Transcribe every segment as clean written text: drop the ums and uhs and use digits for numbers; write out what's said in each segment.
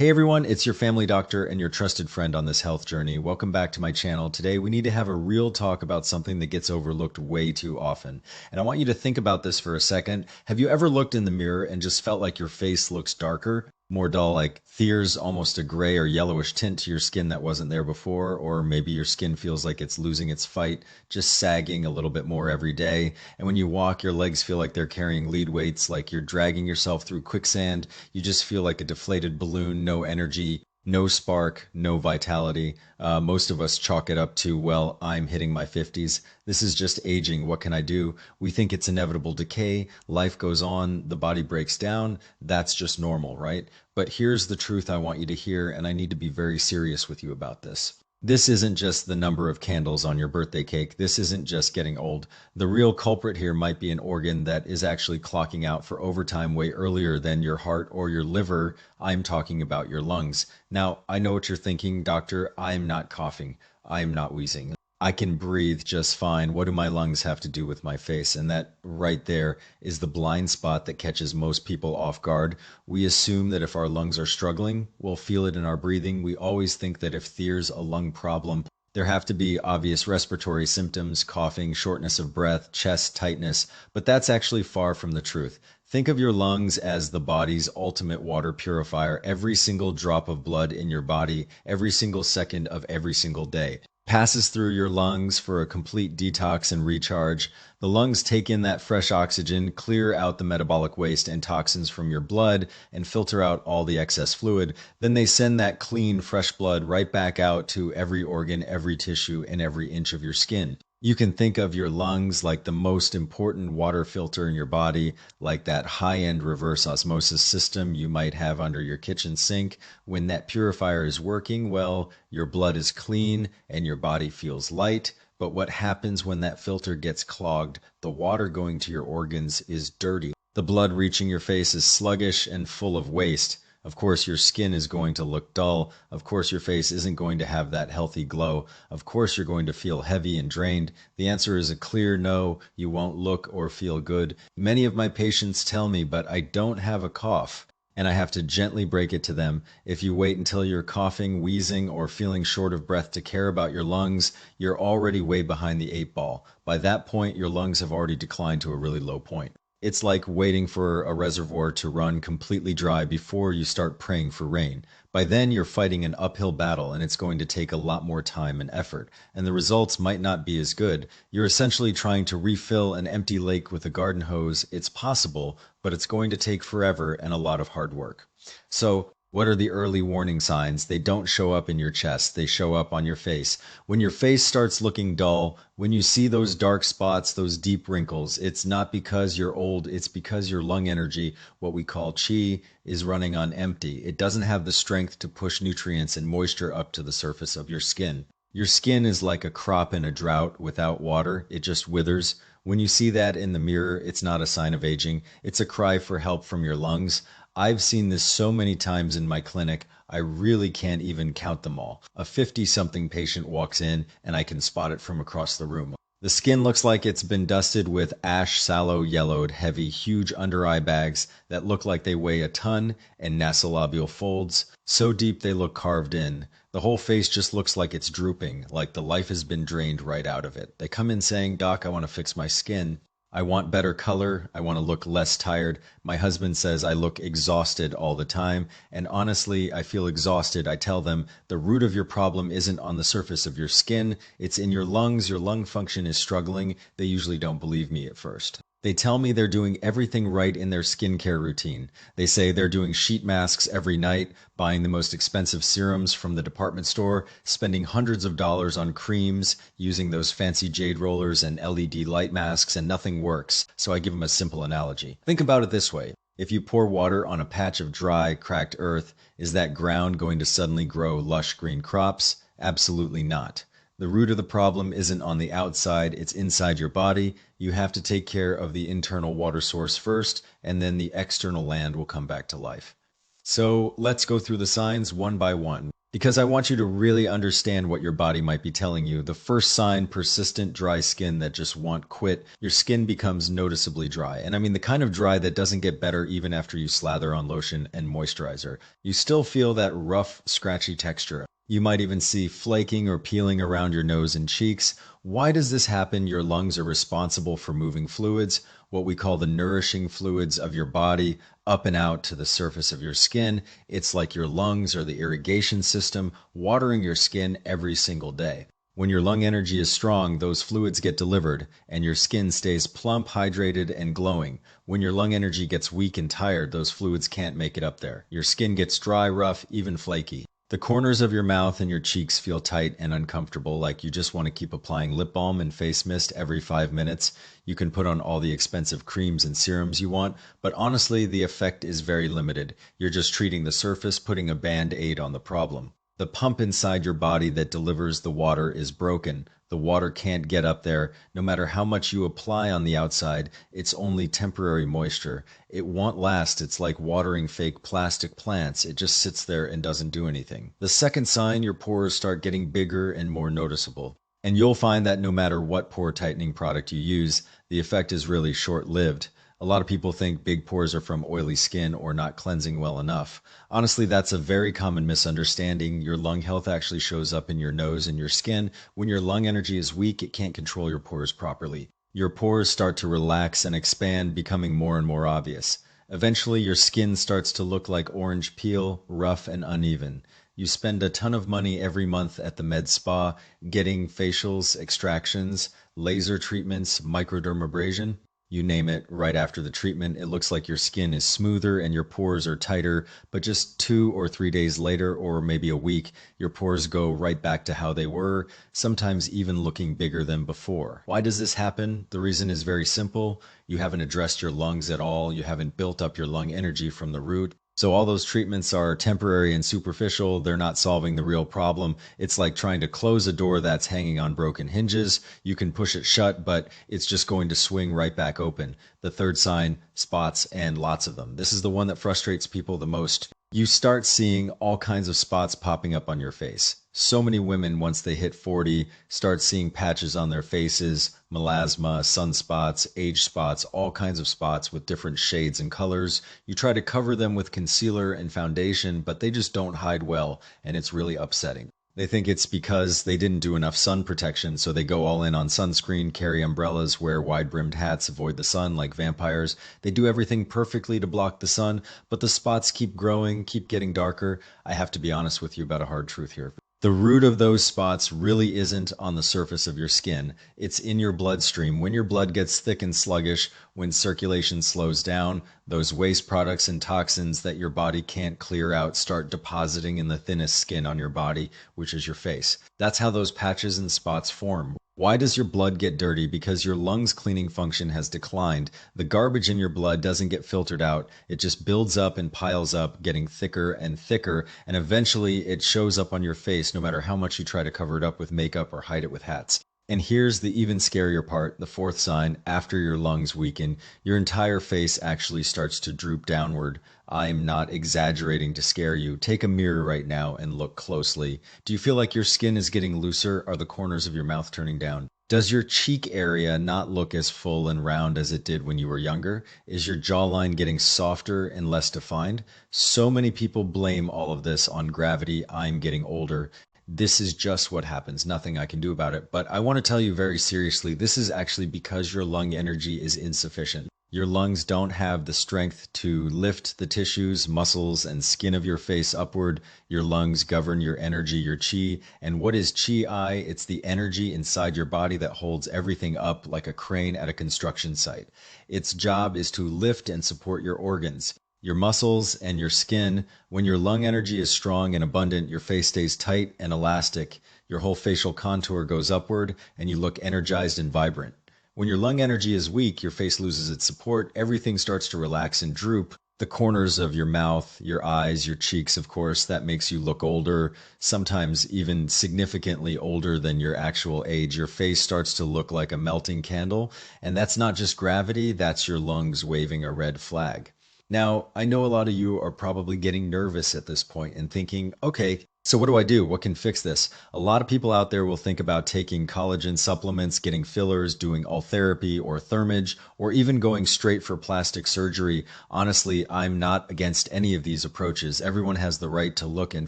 Hey everyone, it's your family doctor and your trusted friend on this health journey. Welcome back to my channel. Today we need to have a real talk about something that gets overlooked way too often. And I want you to think about this for a second. Have you ever looked in the mirror and just felt like your face looks darker, more dull, like there's almost a gray or yellowish tint to your skin that wasn't there before? Or maybe your skin feels like it's losing its fight, just sagging a little bit more every day. And when you walk, your legs feel like they're carrying lead weights, like you're dragging yourself through quicksand. You just feel like a deflated balloon, no energy, no spark, no vitality. Most of us chalk it up to, well, I'm hitting my 50s. This is just aging. What can I do? We think it's inevitable decay. Life goes on. The body breaks down. That's just normal, right? But here's the truth I want you to hear, and I need to be very serious with you about this. This isn't just the number of candles on your birthday cake. This isn't just getting old. The real culprit here might be an organ that is actually clocking out for overtime way earlier than your heart or your liver. I'm talking about your lungs. Now, I know what you're thinking, doctor. I'm not coughing. I'm not wheezing. I can breathe just fine. What do my lungs have to do with my face? And that right there is the blind spot that catches most people off guard. We assume that if our lungs are struggling, we'll feel it in our breathing. We always think that if there's a lung problem, there have to be obvious respiratory symptoms, coughing, shortness of breath, chest tightness, but that's actually far from the truth. Think of your lungs as the body's ultimate water purifier. Every single drop of blood in your body, every single second of every single day passes through your lungs for a complete detox and recharge. The lungs take in that fresh oxygen, clear out the metabolic waste and toxins from your blood, and filter out all the excess fluid. Then they send that clean, fresh blood right back out to every organ, every tissue, and every inch of your skin. You can think of your lungs like the most important water filter in your body, like that high-end reverse osmosis system you might have under your kitchen sink. When that purifier is working well, your blood is clean and your body feels light. But what happens when that filter gets clogged? The water going to your organs is dirty. The blood reaching your face is sluggish and full of waste. Of course, your skin is going to look dull. Of course, your face isn't going to have that healthy glow. Of course, you're going to feel heavy and drained. The answer is a clear no. You won't look or feel good. Many of my patients tell me, but I don't have a cough. And I have to gently break it to them. If you wait until you're coughing, wheezing, or feeling short of breath to care about your lungs, you're already way behind the 8 ball. By that point, your lungs have already declined to a really low point. It's like waiting for a reservoir to run completely dry before you start praying for rain. By then, you're fighting an uphill battle, and it's going to take a lot more time and effort, and the results might not be as good. You're essentially trying to refill an empty lake with a garden hose. It's possible, but it's going to take forever and a lot of hard work. So, what are the early warning signs? They don't show up in your chest, they show up on your face. When your face starts looking dull, when you see those dark spots, those deep wrinkles, it's not because you're old, it's because your lung energy, what we call qi, is running on empty. It doesn't have the strength to push nutrients and moisture up to the surface of your skin. Your skin is like a crop in a drought without water, it just withers. When you see that in the mirror, it's not a sign of aging, it's a cry for help from your lungs. I've seen this so many times in my clinic, I really can't even count them all. A 50-something patient walks in and I can spot it from across the room. The skin looks like it's been dusted with ash, sallow, yellowed, heavy, huge under-eye bags that look like they weigh a ton, and nasolabial folds, so deep they look carved in. The whole face just looks like it's drooping, like the life has been drained right out of it. They come in saying, "Doc, I want to fix my skin. I want better color. I want to look less tired. My husband says I look exhausted all the time. And honestly, I feel exhausted." I tell them the root of your problem isn't on the surface of your skin. It's in your lungs. Your lung function is struggling. They usually don't believe me at first. They tell me they're doing everything right in their skincare routine. They say they're doing sheet masks every night, buying the most expensive serums from the department store, spending hundreds of dollars on creams, using those fancy jade rollers and LED light masks, and nothing works. So I give them a simple analogy. Think about it this way. If you pour water on a patch of dry, cracked earth, is that ground going to suddenly grow lush green crops? Absolutely not. The root of the problem isn't on the outside, it's inside your body. You have to take care of the internal water source first, and then the external land will come back to life. So let's go through the signs one by one. Because I want you to really understand what your body might be telling you. The first sign, persistent dry skin that just won't quit. Your skin becomes noticeably dry. And I mean the kind of dry that doesn't get better even after you slather on lotion and moisturizer. You still feel that rough, scratchy texture. You might even see flaking or peeling around your nose and cheeks. Why does this happen? Your lungs are responsible for moving fluids, what we call the nourishing fluids of your body, up and out to the surface of your skin. It's like your lungs are the irrigation system, watering your skin every single day. When your lung energy is strong, those fluids get delivered, and your skin stays plump, hydrated, and glowing. When your lung energy gets weak and tired, those fluids can't make it up there. Your skin gets dry, rough, even flaky. The corners of your mouth and your cheeks feel tight and uncomfortable, like you just want to keep applying lip balm and face mist every 5 minutes. You can put on all the expensive creams and serums you want, but honestly, the effect is very limited. You're just treating the surface, putting a band-aid on the problem. The pump inside your body that delivers the water is broken. The water can't get up there. No matter how much you apply on the outside, it's only temporary moisture. It won't last. It's like watering fake plastic plants. It just sits there and doesn't do anything. The second sign, your pores start getting bigger and more noticeable. And you'll find that no matter what pore tightening product you use, the effect is really short-lived. A lot of people think big pores are from oily skin or not cleansing well enough. Honestly, that's a very common misunderstanding. Your lung health actually shows up in your nose and your skin. When your lung energy is weak, it can't control your pores properly. Your pores start to relax and expand, becoming more and more obvious. Eventually, your skin starts to look like orange peel, rough and uneven. You spend a ton of money every month at the med spa, getting facials, extractions, laser treatments, microdermabrasion. You name it, right after the treatment, it looks like your skin is smoother and your pores are tighter, but just 2 or 3 days later, or maybe a week, your pores go right back to how they were, sometimes even looking bigger than before. Why does this happen? The reason is very simple. You haven't addressed your lungs at all. You haven't built up your lung energy from the root. So all those treatments are temporary and superficial. They're not solving the real problem. It's like trying to close a door that's hanging on broken hinges. You can push it shut, but it's just going to swing right back open. The third sign, spots, and lots of them. This is the one that frustrates people the most. You start seeing all kinds of spots popping up on your face. So many women, once they hit 40, start seeing patches on their faces, melasma, sunspots, age spots, all kinds of spots with different shades and colors. You try to cover them with concealer and foundation, but they just don't hide well, and it's really upsetting. They think it's because they didn't do enough sun protection, so they go all in on sunscreen, carry umbrellas, wear wide-brimmed hats, avoid the sun like vampires. They do everything perfectly to block the sun, but the spots keep growing, keep getting darker. I have to be honest with you about a hard truth here. The root of those spots really isn't on the surface of your skin. It's in your bloodstream. When your blood gets thick and sluggish, when circulation slows down, those waste products and toxins that your body can't clear out start depositing in the thinnest skin on your body, which is your face. That's how those patches and spots form. Why does your blood get dirty? Because your lungs cleaning function has declined. The garbage in your blood doesn't get filtered out. It just builds up and piles up, getting thicker and thicker, and eventually it shows up on your face no matter how much you try to cover it up with makeup or hide it with hats. And here's the even scarier part, the fourth sign. After your lungs weaken, your entire face actually starts to droop downward. I'm not exaggerating to scare you. Take a mirror right now and look closely. Do you feel like your skin is getting looser? Are the corners of your mouth turning down? Does your cheek area not look as full and round as it did when you were younger? Is your jawline getting softer and less defined? So many people blame all of this on gravity. I'm getting older. This is just what happens. Nothing I can do about it. But I want to tell you very seriously, this is actually because your lung energy is insufficient. Your lungs don't have the strength to lift the tissues, muscles, and skin of your face upward. Your lungs govern your energy, your chi. And what is chi? It's the energy inside your body that holds everything up like a crane at a construction site. Its job is to lift and support your organs, your muscles, and your skin. When your lung energy is strong and abundant, your face stays tight and elastic. Your whole facial contour goes upward, and you look energized and vibrant. When your lung energy is weak, your face loses its support, everything starts to relax and droop. The corners of your mouth, your eyes, your cheeks, of course, that makes you look older, sometimes even significantly older than your actual age. Your face starts to look like a melting candle, and that's not just gravity, that's your lungs waving a red flag. Now, I know a lot of you are probably getting nervous at this point and thinking, okay, So what do I do? What can fix this? A lot of people out there will think about taking collagen supplements, getting fillers, doing all therapy or thermage, or even going straight for plastic surgery. Honestly, I'm not against any of these approaches. Everyone has the right to look and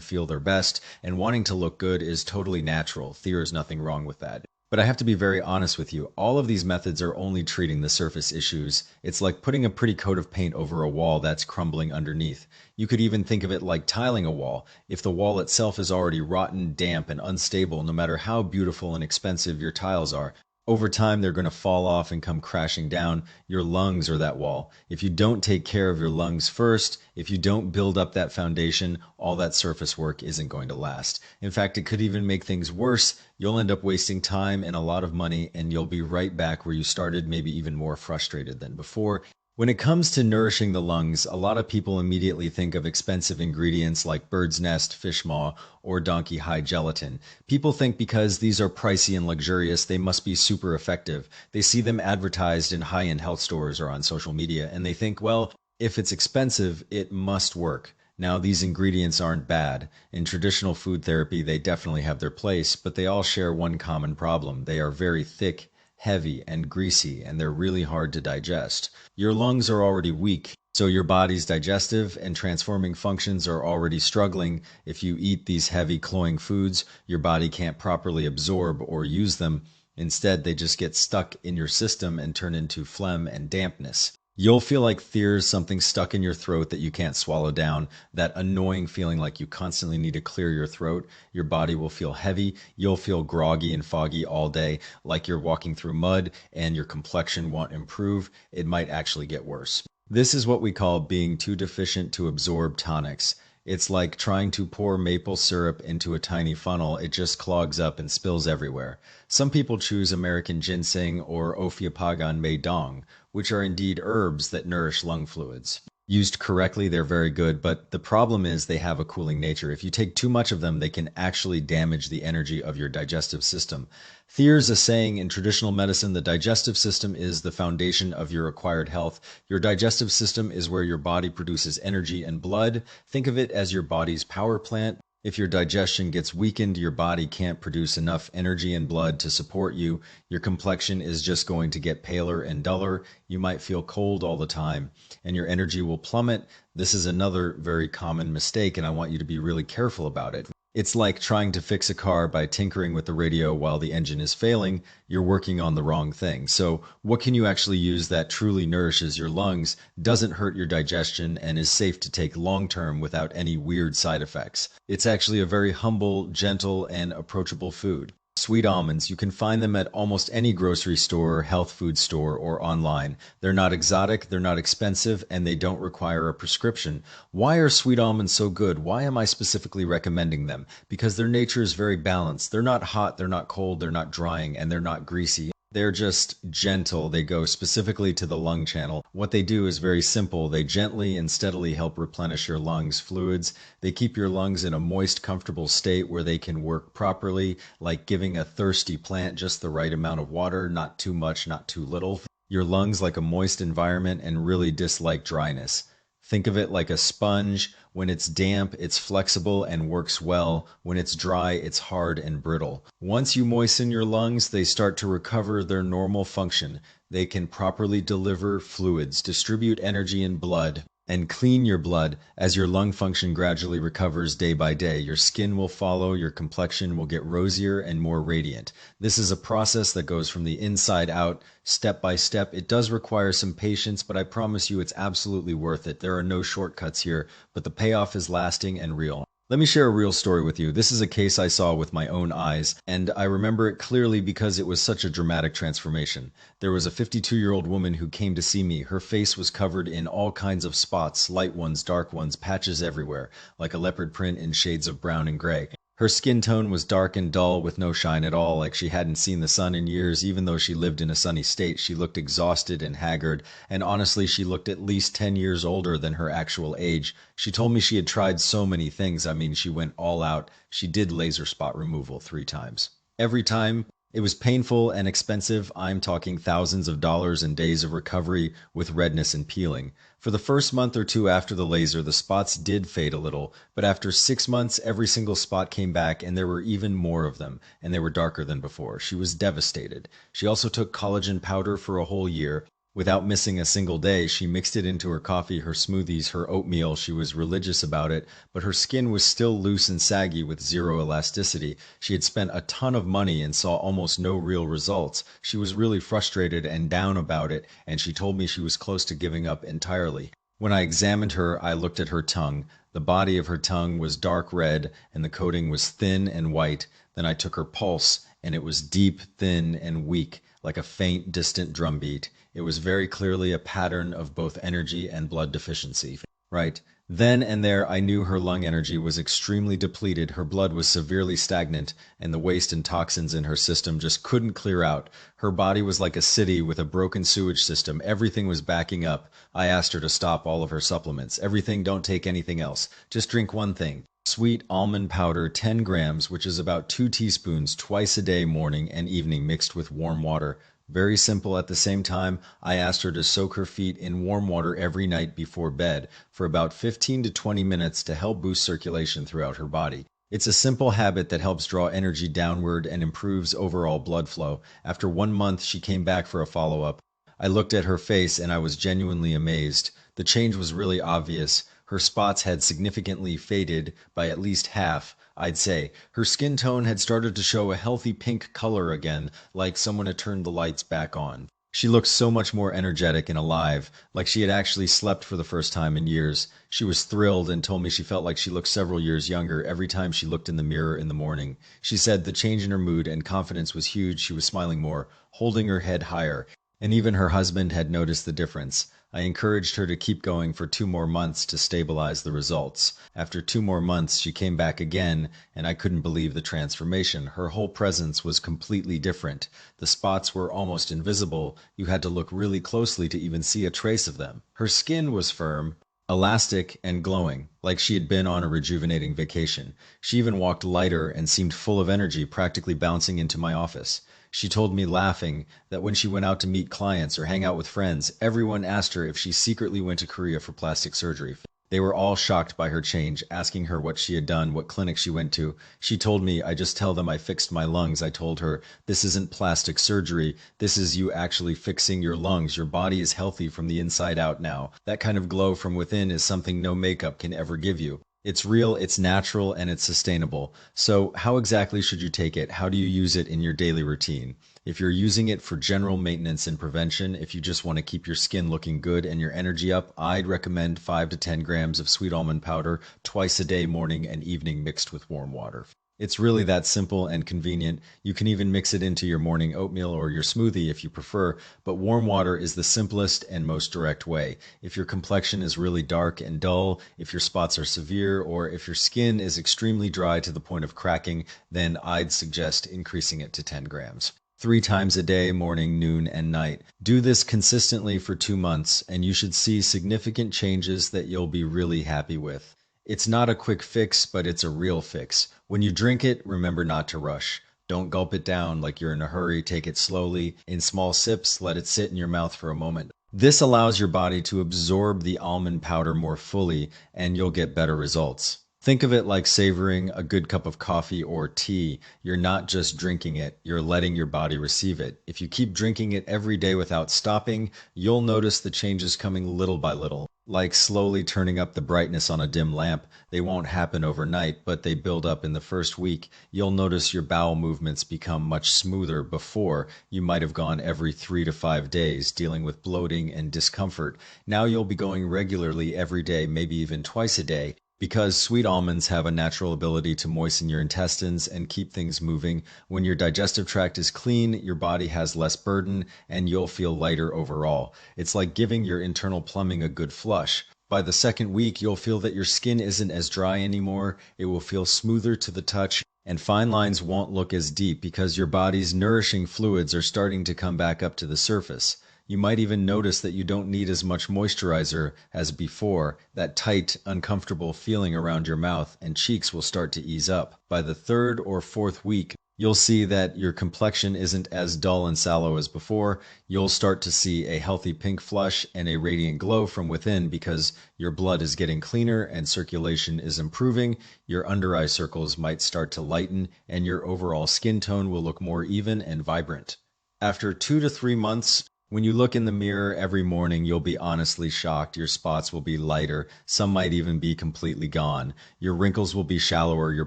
feel their best, and wanting to look good is totally natural. There's nothing wrong with that. But I have to be very honest with you. All of these methods are only treating the surface issues. It's like putting a pretty coat of paint over a wall that's crumbling underneath. You could even think of it like tiling a wall. If the wall itself is already rotten, damp, and unstable, no matter how beautiful and expensive your tiles are, over time they're going to fall off and come crashing down. Your lungs are that wall. If you don't take care of your lungs first, if you don't build up that foundation, all that surface work isn't going to last. In fact, it could even make things worse. You'll end up wasting time and a lot of money, and you'll be right back where you started, maybe even more frustrated than before. When it comes to nourishing the lungs, a lot of people immediately think of expensive ingredients like bird's nest, fish maw, or donkey hide gelatin. People think because these are pricey and luxurious, they must be super effective. They see them advertised in high-end health stores or on social media, and they think, well, if it's expensive, it must work. Now, these ingredients aren't bad. In traditional food therapy, they definitely have their place, but they all share one common problem. They are very thick, heavy, and greasy, and they're really hard to digest. Your lungs are already weak, so your body's digestive and transforming functions are already struggling. If you eat these heavy, cloying foods, your body can't properly absorb or use them. Instead, they just get stuck in your system and turn into phlegm and dampness. You'll feel like there's something stuck in your throat that you can't swallow down, that annoying feeling like you constantly need to clear your throat. Your body will feel heavy. You'll feel groggy and foggy all day, like you're walking through mud, and your complexion won't improve. It might actually get worse. This is what we call being too deficient to absorb tonics. It's like trying to pour maple syrup into a tiny funnel. It just clogs up and spills everywhere. Some people choose American ginseng or Ophiophagon Meidong, which are indeed herbs that nourish lung fluids. Used correctly, they're very good, but the problem is they have a cooling nature. If you take too much of them, they can actually damage the energy of your digestive system. There's a saying in traditional medicine: the digestive system is the foundation of your acquired health. Your digestive system is where your body produces energy and blood. Think of it as your body's power plant. If your digestion gets weakened, your body can't produce enough energy and blood to support you. Your complexion is just going to get paler and duller. You might feel cold all the time, and your energy will plummet. This is another very common mistake, and I want you to be really careful about it. It's like trying to fix a car by tinkering with the radio while the engine is failing. You're working on the wrong thing. So what can you actually use that truly nourishes your lungs, doesn't hurt your digestion, and is safe to take long term without any weird side effects? It's actually a very humble, gentle, and approachable food. Sweet almonds. You can find them at almost any grocery store, health food store, or online. They're not exotic, they're not expensive, and they don't require a prescription. Why are sweet almonds so good? Why am I specifically recommending them? Because their nature is very balanced. They're not hot, they're not cold, they're not drying, and they're not greasy. They're just gentle. They go specifically to the lung channel. What they do is very simple. They gently and steadily help replenish your lungs' fluids. They keep your lungs in a moist, comfortable state where they can work properly, like giving a thirsty plant just the right amount of water, not too much, not too little. Your lungs like a moist environment and really dislike dryness. Think of it like a sponge. When it's damp, it's flexible and works well. When it's dry, it's hard and brittle. Once you moisten your lungs, they start to recover their normal function. They can properly deliver fluids, distribute energy and blood, and clean your blood. As your lung function gradually recovers day by day, your skin will follow, your complexion will get rosier and more radiant. This is a process that goes from the inside out, step by step. It does require some patience, but I promise you it's absolutely worth it. There are no shortcuts here, but the payoff is lasting and real. Let me share a real story with you. This is a case I saw with my own eyes, and I remember it clearly because it was such a dramatic transformation. There was a 52-year-old woman who came to see me. Her face was covered in all kinds of spots, light ones, dark ones, patches everywhere, like a leopard print in shades of brown and gray. Her skin tone was dark and dull with no shine at all, like she hadn't seen the sun in years. Even though she lived in a sunny state, she looked exhausted and haggard, and honestly, she looked at least 10 years older than her actual age. She told me she had tried so many things. I mean, she went all out. She did laser spot removal 3 times. Every time It was painful and expensive. I'm talking thousands of dollars and days of recovery with redness and peeling. For the first month or two after the laser, the spots did fade a little, but after 6 months, every single spot came back and there were even more of them, and they were darker than before. She was devastated. She also took collagen powder for a whole year. Without missing a single day, she mixed it into her coffee, her smoothies, her oatmeal. She was religious about it, but her skin was still loose and saggy with zero elasticity. She had spent a ton of money and saw almost no real results. She was really frustrated and down about it, and she told me she was close to giving up entirely. When I examined her, I looked at her tongue. The body of her tongue was dark red, and the coating was thin and white. Then I took her pulse, and it was deep, thin, and weak, like a faint, distant drumbeat. It was very clearly a pattern of both energy and blood deficiency. Right. Then and there, I knew her lung energy was extremely depleted, her blood was severely stagnant, and the waste and toxins in her system just couldn't clear out. Her body was like a city with a broken sewage system. Everything was backing up. I asked her to stop all of her supplements. Everything, don't take anything else. Just drink one thing. Sweet almond powder, 10 grams, which is about 2 teaspoons, twice a day, morning and evening, mixed with warm water. Very simple. At the same time, I asked her to soak her feet in warm water every night before bed for about 15 to 20 minutes to help boost circulation throughout her body. It's a simple habit that helps draw energy downward and improves overall blood flow. After 1 month, she came back for a follow-up. I looked at her face and I was genuinely amazed. The change was really obvious. Her spots had significantly faded by at least half, I'd say. Her skin tone had started to show a healthy pink color again, like someone had turned the lights back on. She looked so much more energetic and alive, like she had actually slept for the first time in years. She was thrilled and told me she felt like she looked several years younger every time she looked in the mirror in the morning. She said the change in her mood and confidence was huge. She was smiling more, holding her head higher, and even her husband had noticed the difference. I encouraged her to keep going for 2 more months to stabilize the results. After 2 more months, she came back again, and I couldn't believe the transformation. Her whole presence was completely different. The spots were almost invisible. You had to look really closely to even see a trace of them. Her skin was firm, elastic, and glowing, like she had been on a rejuvenating vacation. She even walked lighter and seemed full of energy, practically bouncing into my office. She told me, laughing, that when she went out to meet clients or hang out with friends, everyone asked her if she secretly went to Korea for plastic surgery. They were all shocked by her change, asking her what she had done, what clinic she went to. She told me, I just tell them I fixed my lungs. I told her, this isn't plastic surgery. This is you actually fixing your lungs. Your body is healthy from the inside out now. That kind of glow from within is something no makeup can ever give you. It's real, it's natural, and it's sustainable. So how exactly should you take it? How do you use it in your daily routine? If you're using it for general maintenance and prevention, if you just want to keep your skin looking good and your energy up, I'd recommend 5 to 10 grams of sweet almond powder twice a day, morning and evening, mixed with warm water. It's really that simple and convenient. You can even mix it into your morning oatmeal or your smoothie if you prefer, but warm water is the simplest and most direct way. If your complexion is really dark and dull, if your spots are severe, or if your skin is extremely dry to the point of cracking, then I'd suggest increasing it to 10 grams. 3 times a day, morning, noon, and night. Do this consistently for 2 months, and you should see significant changes that you'll be really happy with. It's not a quick fix, but it's a real fix. When you drink it, remember not to rush. Don't gulp it down like you're in a hurry. Take it slowly. In small sips, let it sit in your mouth for a moment. This allows your body to absorb the almond powder more fully, and you'll get better results. Think of it like savoring a good cup of coffee or tea. You're not just drinking it, you're letting your body receive it. If you keep drinking it every day without stopping, you'll notice the changes coming little by little. Like slowly turning up the brightness on a dim lamp. They won't happen overnight, but they build up in the first week. You'll notice your bowel movements become much smoother. Before, you might have gone every 3 to 5 days, dealing with bloating and discomfort. Now you'll be going regularly every day, maybe even twice a day. Because sweet almonds have a natural ability to moisten your intestines and keep things moving. When your digestive tract is clean, your body has less burden and you'll feel lighter overall. It's like giving your internal plumbing a good flush. By the second week, you'll feel that your skin isn't as dry anymore. It will feel smoother to the touch, and fine lines won't look as deep because your body's nourishing fluids are starting to come back up to the surface. You might even notice that you don't need as much moisturizer as before. That tight, uncomfortable feeling around your mouth and cheeks will start to ease up. By the third or fourth week, You'll see that your complexion isn't as dull and sallow as before. You'll start to see a healthy pink flush and a radiant glow from within because your blood is getting cleaner and circulation is improving. Your under eye circles might start to lighten, and your overall skin tone will look more even and vibrant. After 2 to 3 months, when you look in the mirror every morning, you'll be honestly shocked. Your spots will be lighter. Some might even be completely gone. Your wrinkles will be shallower, your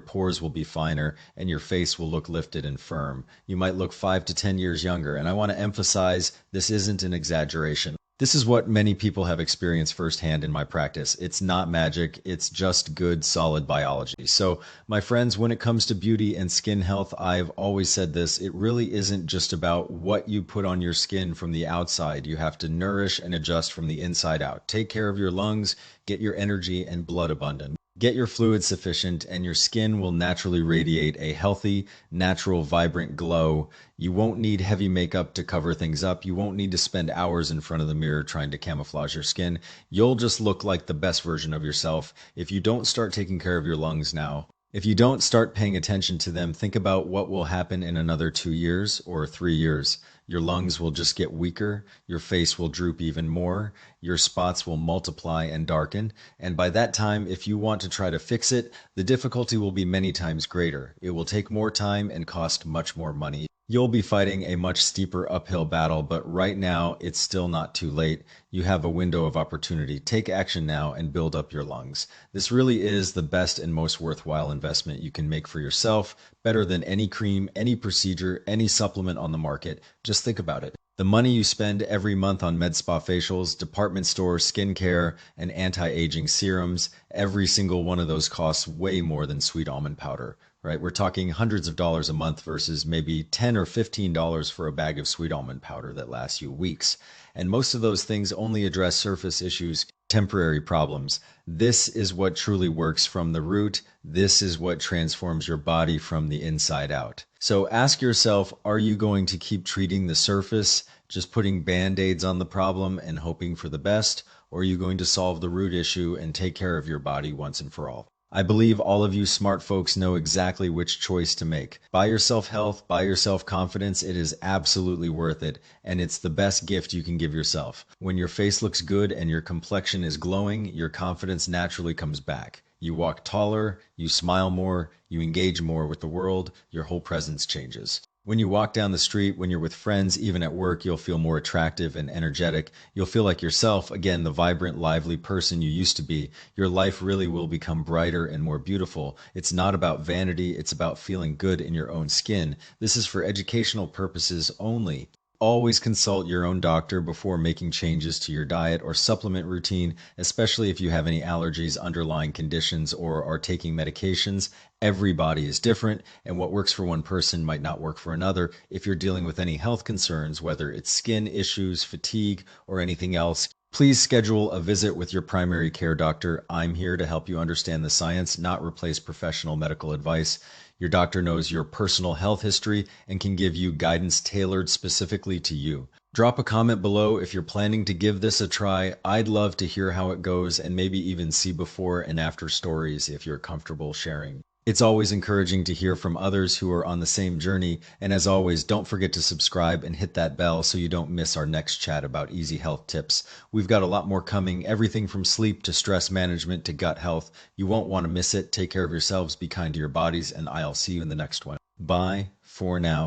pores will be finer, and your face will look lifted and firm. You might look 5 to 10 years younger. And I want to emphasize this isn't an exaggeration. This is what many people have experienced firsthand in my practice. It's not magic, it's just good, solid biology. So, my friends, when it comes to beauty and skin health, I've always said this, it really isn't just about what you put on your skin from the outside. You have to nourish and adjust from the inside out. Take care of your lungs, get your energy and blood abundant. Get your fluid sufficient, and your skin will naturally radiate a healthy, natural, vibrant glow. You won't need heavy makeup to cover things up. You won't need to spend hours in front of the mirror trying to camouflage your skin. You'll just look like the best version of yourself if you don't start taking care of your lungs now. If you don't start paying attention to them, think about what will happen in another 2 years or 3 years. Your lungs will just get weaker, your face will droop even more, your spots will multiply and darken, and by that time, if you want to try to fix it, the difficulty will be many times greater. It will take more time and cost much more money. You'll be fighting a much steeper uphill battle, but right now, it's still not too late. You have a window of opportunity. Take action now and build up your lungs. This really is the best and most worthwhile investment you can make for yourself, better than any cream, any procedure, any supplement on the market. Just think about it. The money you spend every month on med spa facials, department store skincare, and anti-aging serums, every single one of those costs way more than sweet almond powder, right? We're talking hundreds of dollars a month versus maybe $10 or $15 for a bag of sweet almond powder that lasts you weeks. And most of those things only address surface issues, temporary problems. This is what truly works from the root. This is what transforms your body from the inside out. So ask yourself, are you going to keep treating the surface, just putting band-aids on the problem and hoping for the best? Or are you going to solve the root issue and take care of your body once and for all? I believe all of you smart folks know exactly which choice to make. Buy yourself health, buy yourself confidence. It is absolutely worth it, and it's the best gift you can give yourself. When your face looks good and your complexion is glowing, your confidence naturally comes back. You walk taller, you smile more, you engage more with the world, your whole presence changes. When you walk down the street, when you're with friends, even at work, you'll feel more attractive and energetic. You'll feel like yourself, again, the vibrant, lively person you used to be. Your life really will become brighter and more beautiful. It's not about vanity, it's about feeling good in your own skin. This is for educational purposes only. Always consult your own doctor before making changes to your diet or supplement routine, especially if you have any allergies, underlying conditions, or are taking medications. Every body is different, and what works for one person might not work for another. If you're dealing with any health concerns, whether it's skin issues, fatigue, or anything else, please schedule a visit with your primary care doctor. I'm here to help you understand the science, not replace professional medical advice. Your doctor knows your personal health history and can give you guidance tailored specifically to you. Drop a comment below if you're planning to give this a try. I'd love to hear how it goes and maybe even see before and after stories if you're comfortable sharing. It's always encouraging to hear from others who are on the same journey. And as always, don't forget to subscribe and hit that bell so you don't miss our next chat about easy health tips. We've got a lot more coming, everything from sleep to stress management to gut health. You won't want to miss it. Take care of yourselves, be kind to your bodies, and I'll see you in the next one. Bye for now.